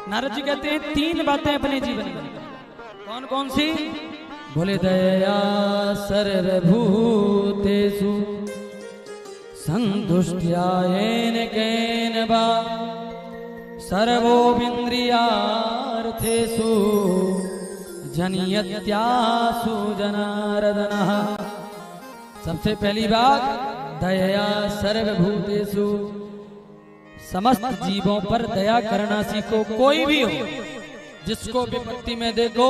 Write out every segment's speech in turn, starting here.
नारद जी कहते हैं 3 बातें अपने जीवन में। कौन कौन सी? बोले दया सर्वभूतेषु संतुष्ट्यायेन केन वा सर्वोपीन्द्रियार्थेषु जनियत्यासु जनार्दनः। सबसे पहली बात, दया सर्वभूतेषु, समस्त जीवों पर दया करना सीखो। कोई भी हो, जिसको विपत्ति में देखो।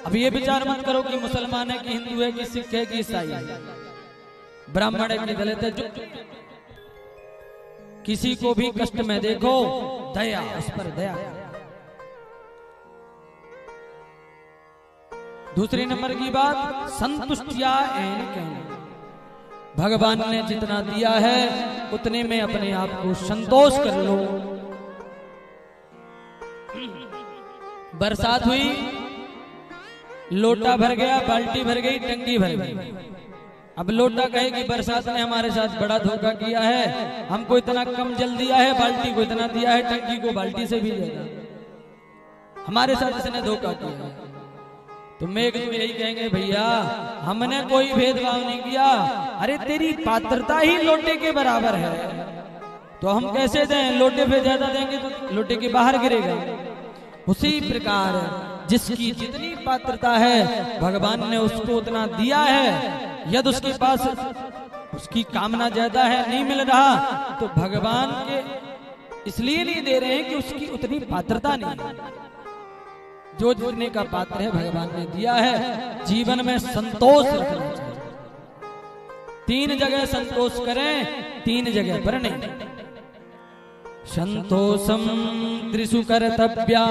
अब ये विचार मत करो कि मुसलमान है कि हिंदू है कि सिख है कि ईसाई है, ब्राह्मण है कि दलित है। जो किसी को भी कष्ट में देखो, दया, उस पर दया। दूसरी नंबर की बात, संतुष्टिया एन कहना। भगवान ने जितना दिया है उतने में अपने आप को संतोष कर लो। बरसात हुई, लोटा भर गया, बाल्टी भर गई, टंकी भर गई। अब लोटा कहे कि बरसात ने हमारे साथ बड़ा धोखा किया है, हमको इतना कम जल दिया है, बाल्टी को इतना दिया है, टंकी को बाल्टी से भी ज्यादा, हमारे साथ इसने धोखा किया है। तो मेघदूत यही कहेंगे, भैया हमने कोई भेदभाव नहीं किया, अरे तेरी पात्रता ही लोटे के बराबर है, तो हम कैसे दें? लोटे पे ज्यादा देंगे तो लोटे के बाहर गिरेगा। उसी प्रकार जिसकी जितनी पात्रता है भगवान ने उसको उतना दिया है। यदि उसके पास उसकी कामना ज्यादा है, नहीं मिल रहा, तो भगवान के इसलिए नहीं दे रहे हैं कि उसकी उतनी पात्रता नहीं है। जो जितने का पात्र है भगवान ने दिया है। जीवन में संतोष रखना चाहिए। 3 जगह संतोष करें, 3 जगह पर नहीं। संतोषम त्रिषु कर्तव्या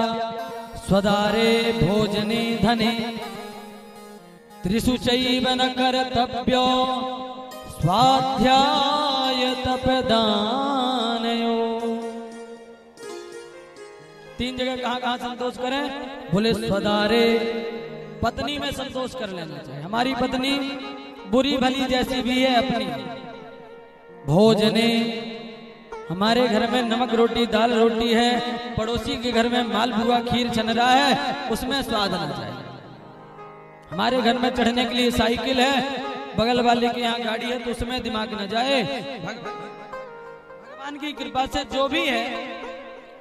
स्वदारे भोजने धने त्रिषु चैव न कर्तव्यो स्वाध्याय तपदानयो। 3 जगह कहाँ संतोष करें? बोले स्वदारे, पत्नी में संतोष कर लेना चाहिए। हमारी पत्नी बुरी भली जैसी भी है अपनी। भोजने, हमारे घर में नमक रोटी दाल रोटी है, पड़ोसी के घर में मालपुआ खीर छन रहा है, उसमें स्वाद आना चाहिए। हमारे घर में चढ़ने के लिए साइकिल है, बगल वाले के यहाँ गाड़ी है, तो उसमें दिमाग न जाए। भगवान की कृपा से जो भी है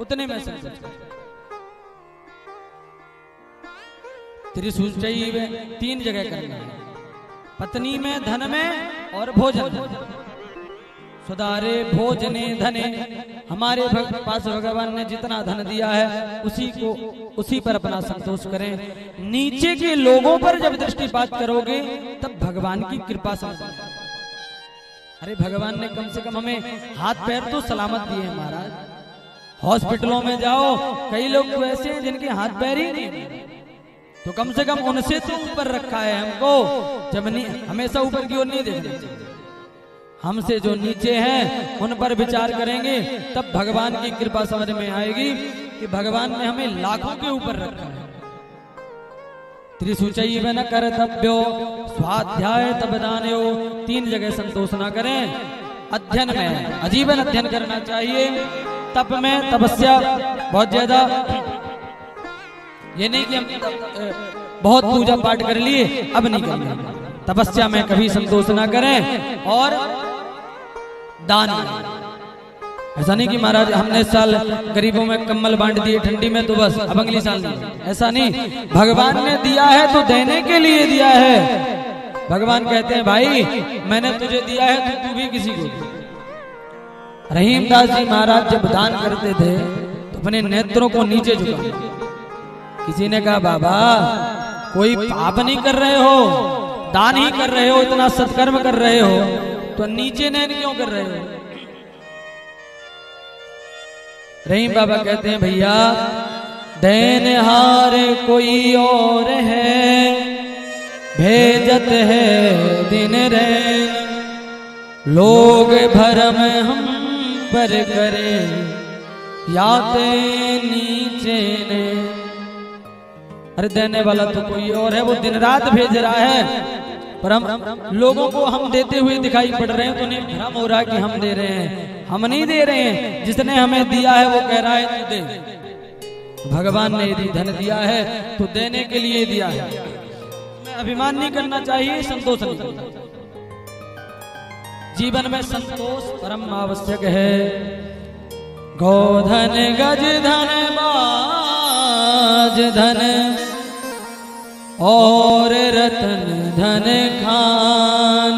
उतने में संतोष करें। त्रिषु चैव, 3 जगह करना है, पत्नी में, धन में और भोजन। सुधारे भोजने धने, हमारे पास भगवान ने जितना धन दिया है उसी पर अपना संतोष करें। नीचे के लोगों पर जब दृष्टिपात करोगे तब भगवान की कृपा समझ। अरे भगवान ने कम से कम हमें हाथ पैर तो सलामत दिए हैं महाराज। हॉस्पिटलों में जाओ, कई लोग तो ऐसे हैं जिनके हाथ पैर ही नहीं, तो कम से कम उनसे तो ऊपर रखा है हमको। जब नहीं, हमेशा ऊपर की ओर नहीं देखना चाहिए। हमसे जो नीचे हैं उन पर विचार करेंगे तब भगवान की कृपा समझ में आएगी कि भगवान ने हमें लाखों के ऊपर रखा है। त्रिषु चैव न कर्तव्यो स्वाध्याय तपदानयो, 3 जगह संतोष ना करें। अध्ययन में आजीवन अध्ययन करना चाहिए। तप में तपस्या बहुत ज्यादा, ये नहीं कि हम बहुत पूजा पाठ कर लिए अब नहीं करेंगे। तपस्या में कभी संतोष ना करें। और दान, ऐसा नहीं कि महाराज हमने इस साल गरीबों में कम्बल बांट दिए ठंडी में तो बस अब अगली साल नहीं, ऐसा नहीं। भगवान ने दिया है तो देने के लिए दिया है। भगवान कहते हैं भाई मैंने तुझे दिया है तो तू भी किसी को। रहीमदास जी महाराज जब दान करते थे तो अपने नेत्रों को नीचे झुका। किसी ने कहा बाबा कोई पाप नहीं कर रहे हो, दान ही कर रहे हो, इतना सत्कर्म कर रहे हो, तो नीचे नैन क्यों कर रहे हो? रहीम बाबा कहते हैं भैया देनहार कोई और है, भेजत है दिन रैन, लोग भरम हम पर करे याते नीचे ने। अरे देने वाला तो कोई और है, वो दिन रात भेज रहा है, पर हम लोगों को हम देते हुए दिखाई पड़ रहे हैं तो उन्हें भ्रम हो रहा है कि हम दे रहे हैं। हम नहीं दे रहे हैं, जिसने हमें दिया है वो कह रहा है तू दे। भगवान ने यदि धन दिया है तो देने के लिए दिया है, मैं अभिमान नहीं करना चाहिए, संतोष नहीं करना चाहिए। जीवन में संतोष परम आवश्यक है। गोधन गज धन बाज धन और रतन धन खान,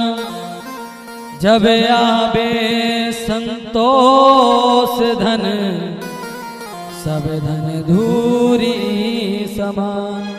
जब आवे संतोष धन सब धन धूरी समान।